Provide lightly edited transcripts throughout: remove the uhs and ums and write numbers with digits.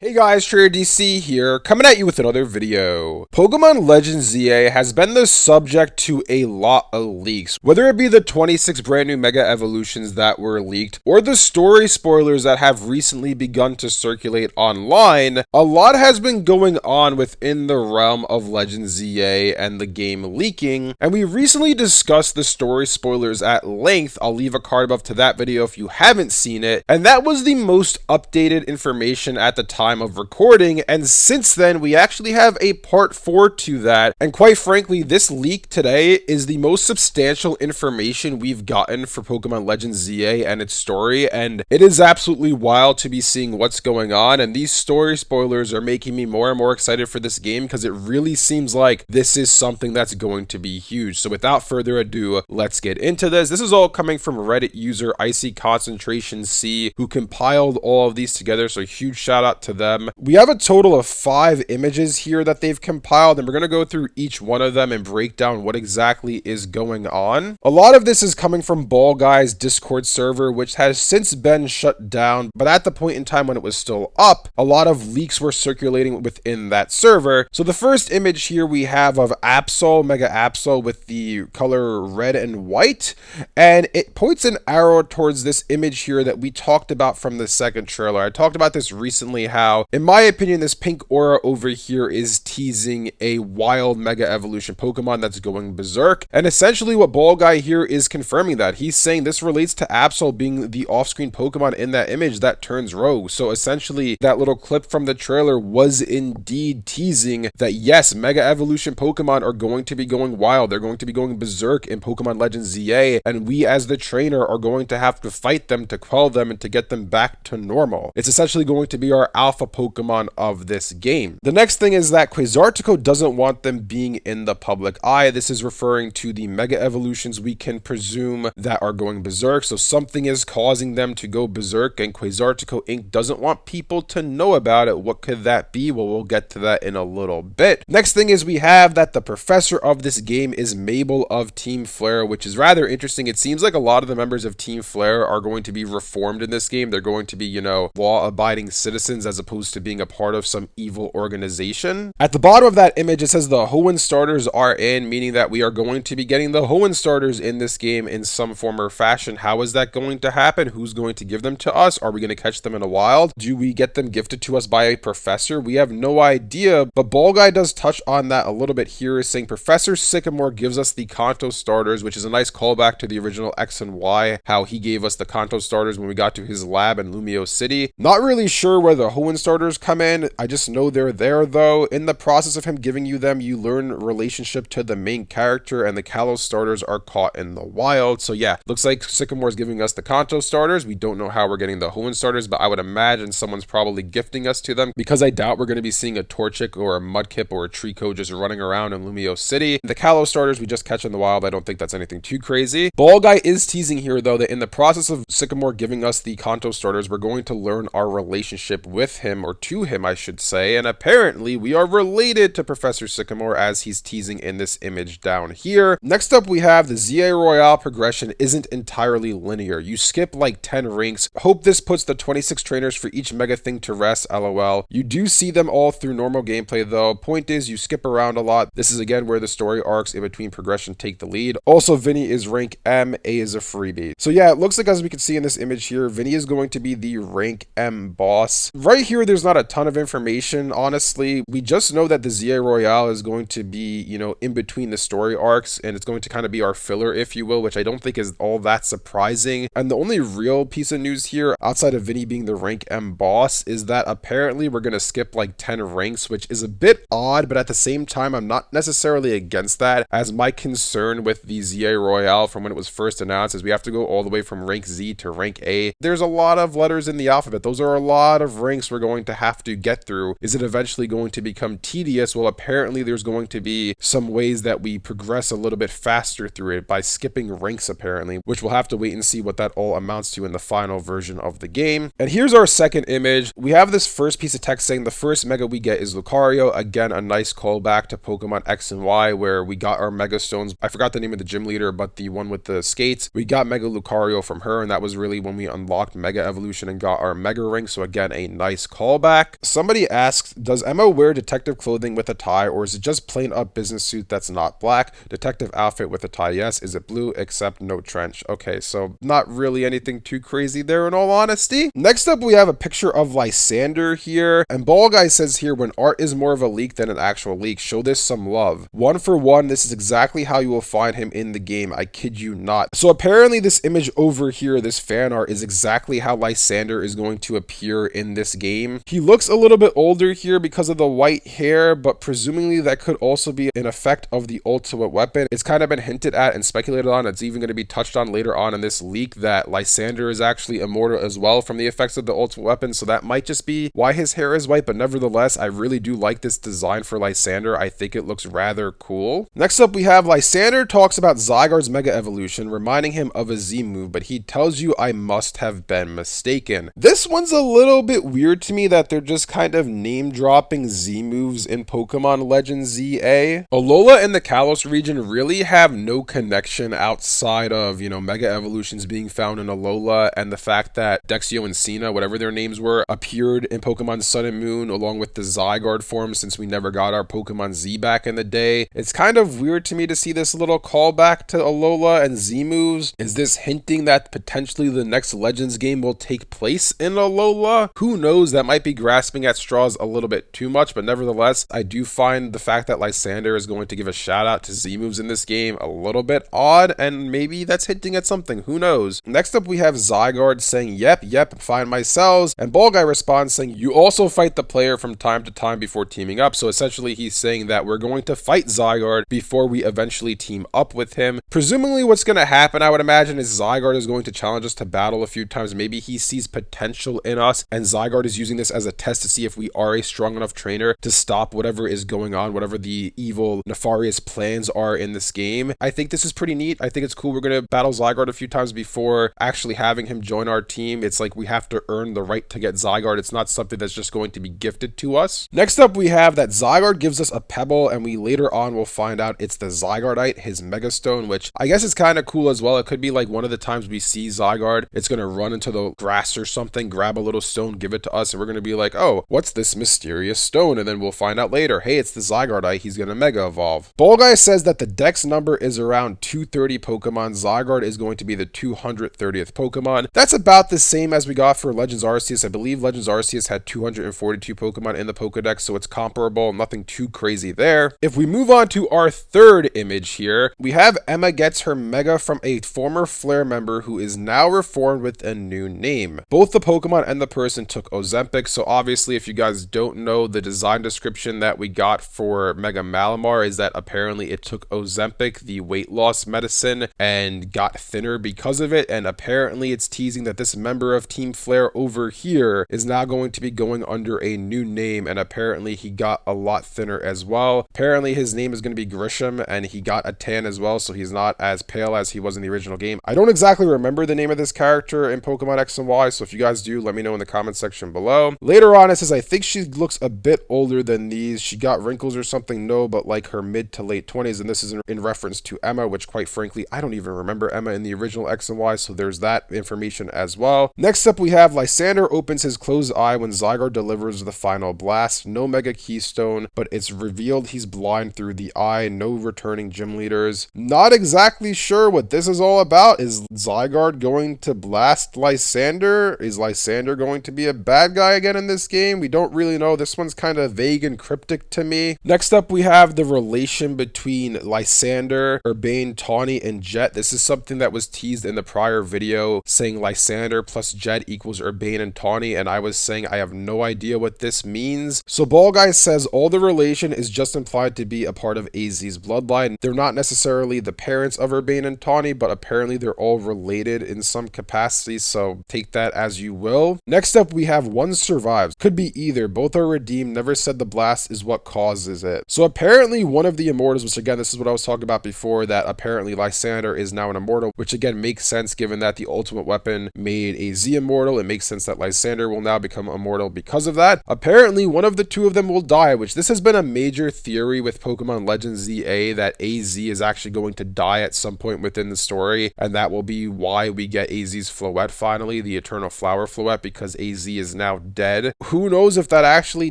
Hey guys, Trader DC here, coming at you with another video. Pokémon Legends Z-A has been the subject to a lot of leaks, whether it be the 26 brand new Mega Evolutions that were leaked, or the story spoilers that have recently begun to circulate online. A lot has been going on within the realm of Legends Z-A and the game leaking, and we recently discussed the story spoilers at length. I'll leave a card above to that video if you haven't seen it, and that was the most updated information at the time of recording, and since then we actually have a part 4 to that, and quite frankly this leak today is the most substantial information we've gotten for Pokemon Legends Z-A and its story, and it is absolutely wild to be seeing what's going on, and these story spoilers are making me more and more excited for this game because it really seems like this is something that's going to be huge. So without further ado, let's get into this. This is all coming from Reddit user Icy Concentration C, who compiled all of these together, so huge shout out to them. We have a total of 5 images here that they've compiled, and we're going to go through each one of them and break down what exactly is going on. A lot of this is coming from Ball Guy's Discord server, which has since been shut down, but at the point in time when it was still up, a lot of leaks were circulating within that server. So the first image here we have of Absol, Mega Absol, with the color red and white, and it points an arrow towards this image here that we talked about from the second trailer. I talked about this recently, how in my opinion this pink aura over here is teasing a wild Mega Evolution Pokemon that's going berserk, and essentially what Ball Guy here is confirming that. He's saying this relates to Absol being the off-screen Pokemon in that image that turns rogue. So essentially that little clip from the trailer was indeed teasing that yes, Mega Evolution Pokemon are going to be going wild, they're going to be going berserk in Pokemon Legends Z-A, and we as the trainer are going to have to fight them to quell them and to get them back to normal. It's essentially going to be our alpha Pokemon of this game. The next thing is that Quasartico doesn't want them being in the public eye. This is referring to the Mega Evolutions we can presume that are going berserk. So something is causing them to go berserk, and Quasartico Inc. doesn't want people to know about it. What could that be? Well, we'll get to that in a little bit. Next thing is we have that the professor of this game is Mabel of Team Flare, which is rather interesting. It seems like a lot of the members of Team Flare are going to be reformed in this game. They're going to be, you know, law-abiding citizens as opposed to being a part of some evil organization. At the bottom of that image, it says the Hoenn starters are in, meaning that we are going to be getting the Hoenn starters in this game in some form or fashion. How is that going to happen? Who's going to give them to us? Are we going to catch them in a wild? Do we get them gifted to us by a professor? We have no idea, but Ball Guy does touch on that a little bit here, saying Professor Sycamore gives us the Kanto starters, which is a nice callback to the original X and Y, how he gave us the Kanto starters when we got to his lab in Lumio City. Not really sure where the Hoenn starters come in. I just know they're there though. In the process of him giving you them, you learn relationship to the main character, and the Kalos starters are caught in the wild. So yeah, looks like Sycamore's giving us the Kanto starters. We don't know how we're getting the Hoenn starters, but I would imagine someone's probably gifting us to them, because I doubt we're going to be seeing a Torchic or a Mudkip or a Trico just running around in Lumio City. The Kalos starters we just catch in the wild. I don't think that's anything too crazy. Ball Guy is teasing here though that in the process of Sycamore giving us the Kanto starters, we're going to learn our relationship with him, or to him I should say, and apparently we are related to Professor Sycamore as he's teasing in this image down here. Next up we have the Z-A Royale progression isn't entirely linear. You skip like 10 ranks. Hope this puts the 26 trainers for each mega thing to rest, lol. You do see them all through normal gameplay though. Point is you skip around a lot. This is again where the story arcs in between progression take the lead. Also Vinny is rank M, A is a freebie. So yeah, it looks like as we can see in this image here, Vinny is going to be the rank M boss. Right here there's not a ton of information, honestly. We just know that the Z-A Royale is going to be, you know, in between the story arcs, and it's going to kind of be our filler, if you will, which I don't think is all that surprising. And the only real piece of news here, outside of Vinny being the rank M boss, is that apparently we're going to skip like 10 ranks, which is a bit odd, but at the same time, I'm not necessarily against that, as my concern with the Z-A Royale from when it was first announced is we have to go all the way from rank Z to rank A. There's a lot of letters in the alphabet. Those are a lot of ranks we're going to have to get through. Is it eventually going to become tedious? Well, apparently there's going to be some ways that we progress a little bit faster through it by skipping ranks apparently, which we'll have to wait and see what that all amounts to in the final version of the game. And here's our second image. We have this first piece of text saying the first mega we get is Lucario. Again, a nice callback to Pokemon X and Y where we got our Mega Stones. I forgot the name of the gym leader, but the one with the skates. We got Mega Lucario from her, and that was really when we unlocked Mega Evolution and got our Mega Ring. So again, a nice callback. Somebody asks, does Emma wear detective clothing with a tie, or is it just plain up business suit that's not black? Detective outfit with a tie, yes. Is it blue, except no trench? Okay, so not really anything too crazy there in all honesty. Next up, we have a picture of Lysandre here, and Ball Guy says here, when art is more of a leak than an actual leak, show this some love. 1 for 1, this is exactly how you will find him in the game, I kid you not. So apparently this image over here, this fan art, is exactly how Lysandre is going to appear in this game. He looks a little bit older here because of the white hair, but presumably that could also be an effect of the ultimate weapon. It's kind of been hinted at and speculated on. It's even going to be touched on later on in this leak that Lysandre is actually immortal as well from the effects of the ultimate weapon, so that might just be why his hair is white, but nevertheless, I really do like this design for Lysandre. I think it looks rather cool. Next up, we have Lysandre talks about Zygarde's Mega Evolution, reminding him of a Z move, but he tells you I must have been mistaken. This one's a little bit weird to me that they're just kind of name dropping Z moves in Pokemon Legends Z-A. Alola and the Kalos region really have no connection outside of, Mega Evolutions being found in Alola and the fact that Dexio and Cena, whatever their names were, appeared in Pokemon Sun and Moon along with the Zygarde form since we never got our Pokemon Z back in the day. It's kind of weird to me to see this little callback to Alola and Z moves. Is this hinting that potentially the next Legends game will take place in Alola? Who knows, that might be grasping at straws a little bit too much, but nevertheless, I do find the fact that Lysandre is going to give a shout out to Z moves in this game a little bit odd, and maybe that's hinting at something, who knows. Next up, we have Zygarde saying, yep, find my cells, and Ball Guy responds saying, you also fight the player from time to time before teaming up. So essentially he's saying that we're going to fight Zygarde before we eventually team up with him. Presumably what's going to happen, I would imagine, is Zygarde is going to challenge us to battle a few times. Maybe he sees potential in us, and Zygarde is using this as a test to see if we are a strong enough trainer to stop whatever is going on, whatever the evil, nefarious plans are in this game. I think this is pretty neat. I think it's cool. We're going to battle Zygarde a few times before actually having him join our team. It's like we have to earn the right to get Zygarde. It's not something that's just going to be gifted to us. Next up, we have that Zygarde gives us a pebble, and we later on will find out it's the Zygardeite, his Mega Stone, which I guess is kind of cool as well. It could be like one of the times we see Zygarde, it's going to run into the grass or something, grab a little stone, give it to us, and we're going to be like, oh, what's this mysterious stone? And then we'll find out later, hey, it's the Zygardeite, he's going to Mega Evolve. Ball Guy says that the dex number is around 230 Pokemon. Zygarde is going to be the 230th Pokemon. That's about the same as we got for Legends Arceus. I believe Legends Arceus had 242 Pokemon in the Pokedex, so it's comparable, nothing too crazy there. If we move on to our third image here, we have Emma gets her Mega from a former Flare member who is now reformed with a new name. Both the Pokemon and the person took Ozempic, so obviously if you guys don't know, the design description that we got for Mega Malamar is that apparently it took Ozempic, the weight loss medicine, and got thinner because of it, and apparently it's teasing that this member of Team Flare over here is now going to be going under a new name, and apparently he got a lot thinner as well. Apparently his name is going to be Grisham, and he got a tan as well, so he's not as pale as he was in the original game. I don't exactly remember the name of this character in Pokemon X and Y, so if you guys do, let me know in the comment section below. Later on, it says, I think she looks a bit older than these. She got wrinkles or something, no, but like her mid to late 20s, and this is in reference to Emma, which quite frankly, I don't even remember Emma in the original X and Y, so there's that information as well. Next up, we have Lysandre opens his closed eye when Zygarde delivers the final blast. No Mega Keystone, but it's revealed he's blind through the eye. No returning gym leaders. Not exactly sure what this is all about. Is Zygarde going to blast Lysandre? Is Lysandre going to be a bad guy again in this game? We don't really know. This one's kind of vague and cryptic to me. Next up, we have the relation between Lysandre, Urbane, Tawny, and Jet. This is something that was teased in the prior video, saying Lysandre plus Jet equals Urbane and Tawny, and I was saying I have no idea what this means. So Ball Guy says all the relation is just implied to be a part of AZ's bloodline. They're not necessarily the parents of Urbane and Tawny, but apparently they're all related in some capacity, so take that as you will. Next up, we have one survives. Could be either. Both are redeemed. Never said the blast is what causes it. So apparently one of the immortals, which again, this is what I was talking about before, that apparently Lysandre is now an immortal, which again makes sense given that the ultimate weapon made a Z immortal. It makes sense that Lysandre will now become immortal because of that. Apparently one of the two of them will die, which this has been a major theory with Pokemon Legends Z-A, that AZ is actually going to die at some point within the story, and that will be why we get AZ's Floette finally, the Eternal Flower Floette, because AZ is now now dead. Who knows if that actually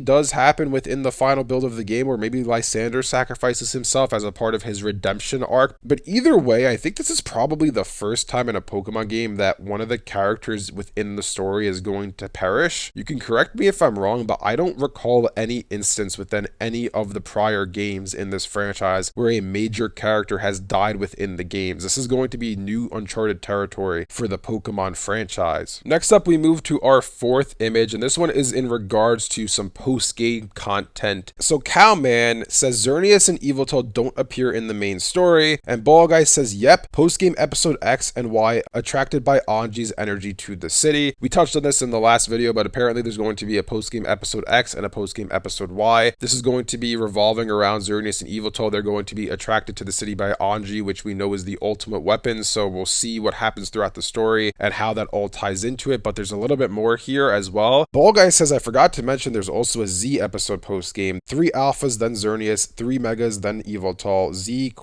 does happen within the final build of the game, or maybe Lysandre sacrifices himself as a part of his redemption arc. But either way, I think this is probably the first time in a Pokemon game that one of the characters within the story is going to perish. You can correct me if I'm wrong, but I don't recall any instance within any of the prior games in this franchise where a major character has died within the games. This is going to be new uncharted territory for the Pokemon franchise. Next up, we move to our fourth image, and this one is in regards to some post-game content. So Cowman says Xerneas and Yveltal don't appear in the main story, and Ball Guy says yep, post-game episode X and Y attracted by Anji's energy to the city. We touched on this in the last video, but apparently there's going to be a post-game episode X and a post-game episode Y. This is going to be revolving around Xerneas and Yveltal. They're going to be attracted to the city by Anji, which we know is the ultimate weapon, so we'll see what happens throughout the story and how that all ties into it, but there's a little bit more here as well. Ball Guy says, I forgot to mention there's also a Z episode post-game. 3 alphas, then Xerneas, 3 megas, then Yveltal, Z ?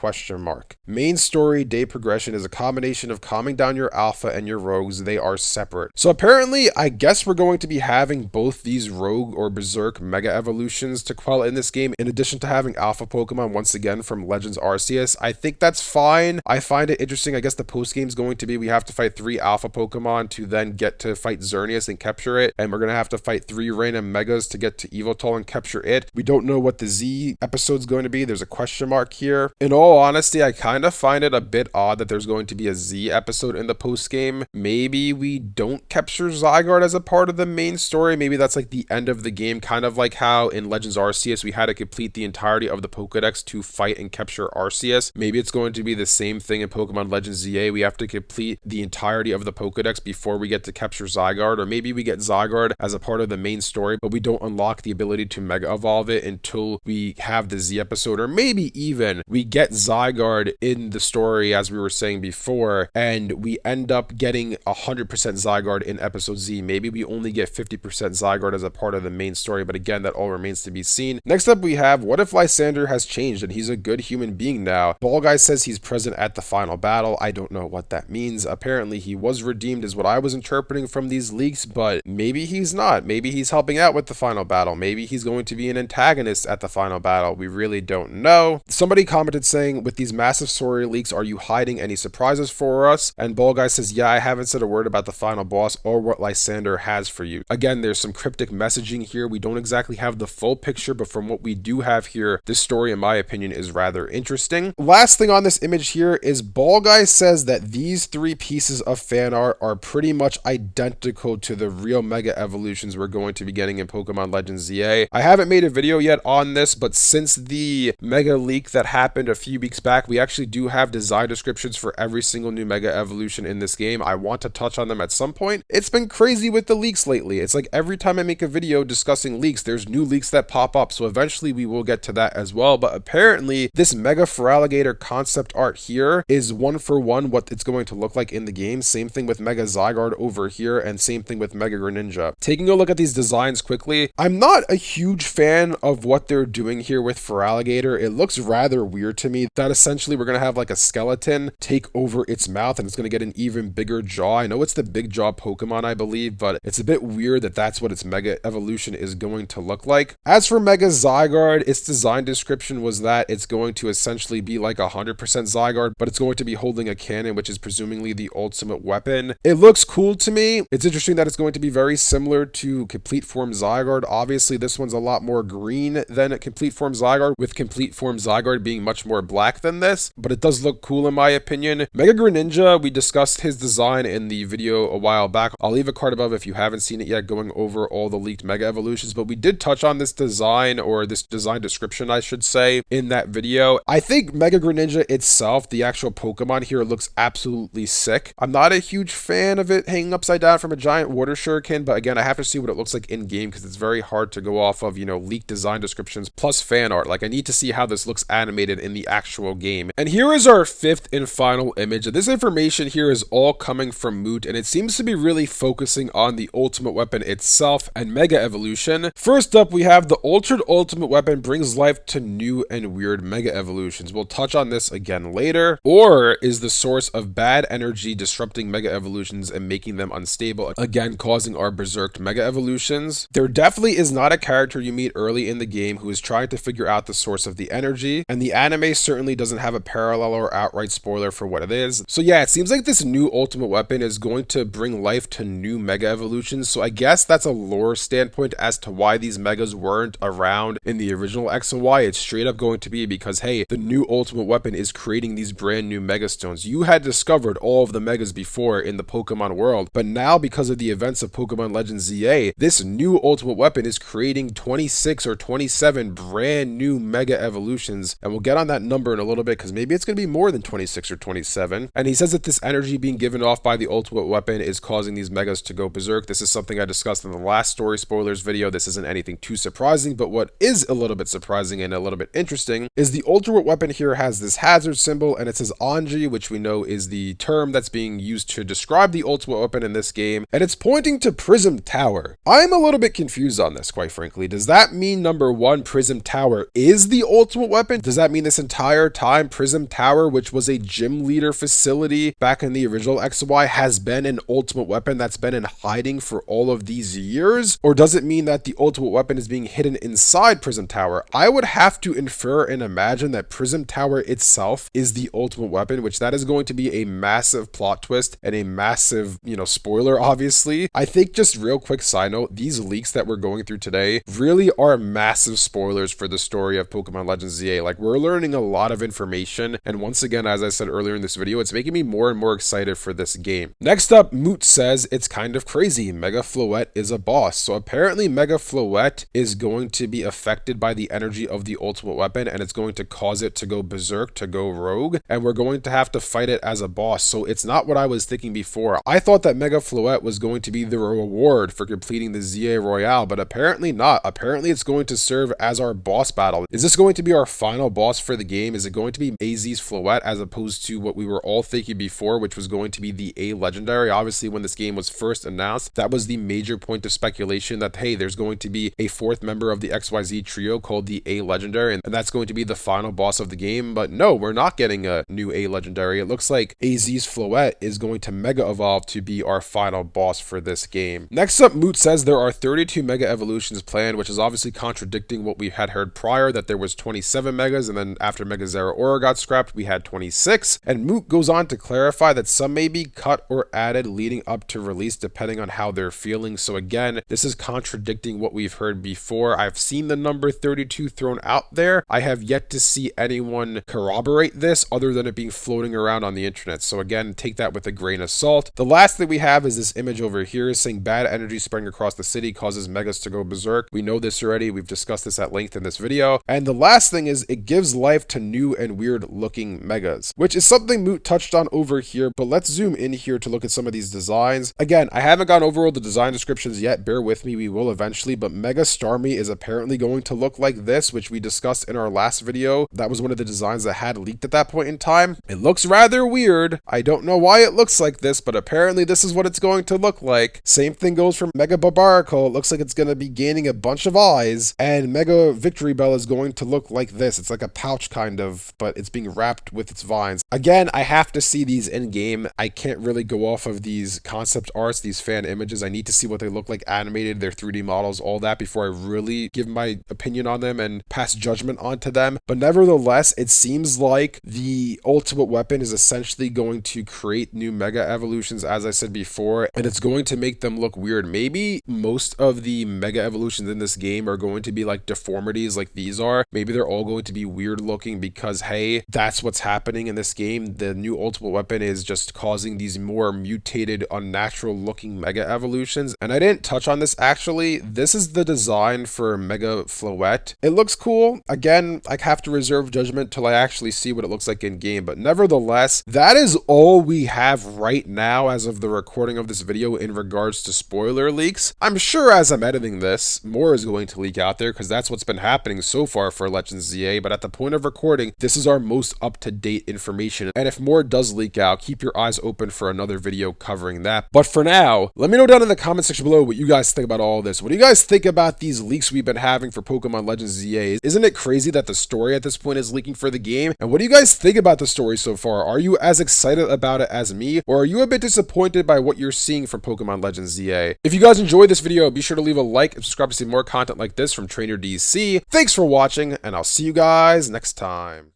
Main story day progression is a combination of calming down your alpha and your rogues. They are separate. So apparently, I guess we're going to be having both these rogue or berserk mega evolutions to quell in this game, in addition to having alpha Pokemon once again from Legends Arceus. I think that's fine. I find it interesting. I guess the post-game is going to be we have to fight 3 alpha Pokemon to then get to fight Xerneas and capture it, and we're going to have to fight 3 random megas to get to Yveltal and capture it. We don't know what the Z episode's going to be. There's a question mark here. In all honesty, I kind of find it a bit odd that there's going to be a Z episode in the post-game. Maybe we don't capture Zygarde as a part of the main story. Maybe that's like the end of the game, kind of like how in Legends Arceus we had to complete the entirety of the Pokedex to fight and capture Arceus. Maybe it's going to be the same thing in Pokemon Legends Z-A. We have to complete the entirety of the Pokedex before we get to capture Zygarde, or maybe we get Zygarde as a part of the main story, but we don't unlock the ability to Mega Evolve it until we have the Z episode, or maybe even we get Zygarde in the story, as we were saying before, and we end up getting 100% Zygarde in episode Z. Maybe we only get 50% Zygarde as a part of the main story, but again, that all remains to be seen. Next up, we have, what if Lysandre has changed and he's a good human being now? Ball Guy says he's present at the final battle. I don't know what that means. Apparently, he was redeemed is what I was interpreting from these leaks, but maybe he's not. Maybe he's helping out with the final battle. Maybe he's going to be an antagonist at the final battle. We really don't know. Somebody commented saying, with these massive story leaks, are you hiding any surprises for us? And Ball Guy says, yeah, I haven't said a word about the final boss or what Lysandre has for you. Again, there's some cryptic messaging here. We don't exactly have the full picture, but from what we do have here, this story, in my opinion, is rather interesting. Last thing on this image here is Ball Guy says that these 3 pieces of fan art are pretty much identical to the real mega evolutions we're going to be getting in Pokemon Legends Z-A. I haven't made a video yet on this, but since the mega leak that happened a few weeks back, we actually do have design descriptions for every single new mega evolution in this game. I want to touch on them at some point. It's been crazy with the leaks lately. It's like every time I make a video discussing leaks, there's new leaks that pop up, so eventually we will get to that as well. But apparently this Mega Feraligatr concept art here is 1-for-1 what it's going to look like in the game. Same thing with Mega Zygarde over here, and same thing with Mega Greninja. Taking a look at these designs quickly, I'm not a huge fan of what they're doing here with Feraligatr. It looks rather weird to me that essentially we're going to have like a skeleton take over its mouth and it's going to get an even bigger jaw. I know it's the big jaw Pokemon, I believe, but it's a bit weird that that's what its mega evolution is going to look like. As for Mega Zygarde, its design description was that it's going to essentially be like 100% Zygarde, but it's going to be holding a cannon, which is presumably the ultimate weapon. It looks cool to me. It's interesting that it's going to be very similar to Complete Form Zygarde. Obviously, this one's a lot more green than Complete Form Zygarde, with Complete Form Zygarde being much more black than this, but it does look cool in my opinion. Mega Greninja, we discussed his design in the video a while back. I'll leave a card above if you haven't seen it yet, going over all the leaked Mega Evolutions, but we did touch on this design, or this design description, I should say, in that video. I think Mega Greninja itself, the actual Pokemon here, looks absolutely sick. I'm not a huge fan of it hanging upside down from a giant water shuriken, but again, I have to see what it looks like in game because it's very hard to go off of, you know, leaked design descriptions plus fan art. Like, I need to see how this looks animated in the actual game. And here is our 5th and final image. This information here is all coming from Moot, and it seems to be really focusing on the ultimate weapon itself and Mega Evolution. First up, we have the Altered Ultimate Weapon brings life to new and weird Mega Evolutions. We'll touch on this again later. Or is the source of bad energy disrupting Mega Evolutions and making them unstable, again causing our Berserk Berserk Mega Evolutions. There definitely is not a character you meet early in the game who is trying to figure out the source of the energy, and the anime certainly doesn't have a parallel or outright spoiler for what it is. So yeah, it seems like this new ultimate weapon is going to bring life to new Mega Evolutions, so I guess that's a lore standpoint as to why these Megas weren't around in the original X and Y. It's straight up going to be because, hey, the new ultimate weapon is creating these brand new Mega Stones. You had discovered all of the Megas before in the Pokemon world, but now because of the events of Pokemon Legends Z-A, this new ultimate weapon is creating 26 or 27 brand new Mega Evolutions, and we'll get on that number in a little bit because maybe it's going to be more than 26 or 27. And he says that this energy being given off by the ultimate weapon is causing these Megas to go berserk. This is something I discussed in the last story spoilers video. This isn't anything too surprising, but what is a little bit surprising and a little bit interesting is the ultimate weapon here has this hazard symbol, and it says Anji, which we know is the term that's being used to describe the ultimate weapon in this game, and it's pointing to Prism Tower. I'm a little bit confused on this, quite frankly. Does that mean, number one, Prism Tower is the ultimate weapon? Does that mean this entire time Prism Tower, which was a gym leader facility back in the original XY, has been an ultimate weapon that's been in hiding for all of these years? Or does it mean that the ultimate weapon is being hidden inside Prism Tower? I would have to infer and imagine that Prism Tower itself is the ultimate weapon, which that is going to be a massive plot twist and a massive, spoiler, obviously. I think, just real quick side note, these leaks that we're going through today really are massive spoilers for the story of Pokemon Legends Z-A. Like, we're learning a lot of information, and once again, as I said earlier in this video, it's making me more and more excited for this game. Next up, Moot says it's kind of crazy. Mega Floette is a boss. So apparently Mega Floette is going to be affected by the energy of the ultimate weapon, and it's going to cause it to go berserk, to go rogue, and we're going to have to fight it as a boss. So it's not what I was thinking before. I thought that Mega Floette was going to be the reward for completing the Z-A Royale, but apparently not. Apparently it's going to serve as our boss battle. Is this going to be our final boss for the game? Is it going to be AZ's Floette as opposed to what we were all thinking before, which was going to be the A Legendary? Obviously, when this game was first announced, that was the major point of speculation that, hey, there's going to be a fourth member of the XYZ trio called the A Legendary, and that's going to be the final boss of the game. But no, we're not getting a new A Legendary. It looks like AZ's Floette is going to Mega Evolve to be our final boss for this game. Next up, Moot says there are 32 Mega Evolutions planned, which is obviously contradicting what we had heard prior, that there was 27 Megas, and then after Mega Zeraora got scrapped, we had 26. And Moot goes on to clarify that some may be cut or added leading up to release depending on how they're feeling. So again, this is contradicting what we've heard before. I've seen the number 32 thrown out there. I have yet to see anyone corroborate this other than it being floating around on the internet. So again, take that with a grain of salt. The last thing we have is this image over here saying bad energy spreading across the city causes Megas to go berserk. We know this already. We've discussed this at length in this video. And the last thing is it gives life to new and weird looking Megas, which is something Moot touched on over here, but let's zoom in here to look at some of these designs. Again, I haven't gone over all the design descriptions yet. Bear with me, we will eventually, but Mega Starmie is apparently going to look like this, which we discussed in our last video. That was one of the designs that had leaked at that point in time. It looks rather weird. I don't know why it looks like this, but apparently this is what it's going to look like. Same thing goes for Mega Barbarical. It looks like it's going to be gaining a bunch of eyes, and Mega Victory Bell is going to look like this. It's like a pouch kind of, but it's being wrapped with its vines. Again, I have to see these in game. I can't really go off of these concept arts, these fan images. I need to see what they look like animated, their 3D models, all that before I really give my opinion on them and pass judgment onto them. But nevertheless, it seems like the ultimate weapon is essentially going to create new Mega Evolutions, as I said before, and it's going to make them look weird. Maybe most of the Mega Evolutions in this game are going to be like deformities like these are. Maybe they're all going to be weird looking because, hey, that's what's happening in this game. The new ultimate weapon is just causing these more mutated, unnatural looking Mega Evolutions. And I didn't touch on this actually. This is the design for Mega Floette. It looks cool. Again, I have to reserve judgment till I actually see what it looks like in game, but nevertheless, that is all we have right now as of the recording of this video in regards to spoiler leaks. I'm sure as I'm editing this, more is going to leak out there because that's what's been happening so far for Legends Z-A, but at the point of recording, this is our most up-to-date information, and if more does leak out, keep your eyes open for another video covering that. But for now, let me know down in the comment section below what you guys think about all this. What do you guys think about these leaks we've been having for Pokemon Legends Z-A? Isn't it crazy that the story at this point is leaking for the game? And what do you guys think about the story so far? Are you as excited about it as me, or are you a bit disappointed by what you're seeing from Pokemon Legends Z-A? way. If you guys enjoyed this video, be sure to leave a like and subscribe to see more content like this from Trainer DC. Thanks for watching, and I'll see you guys next time.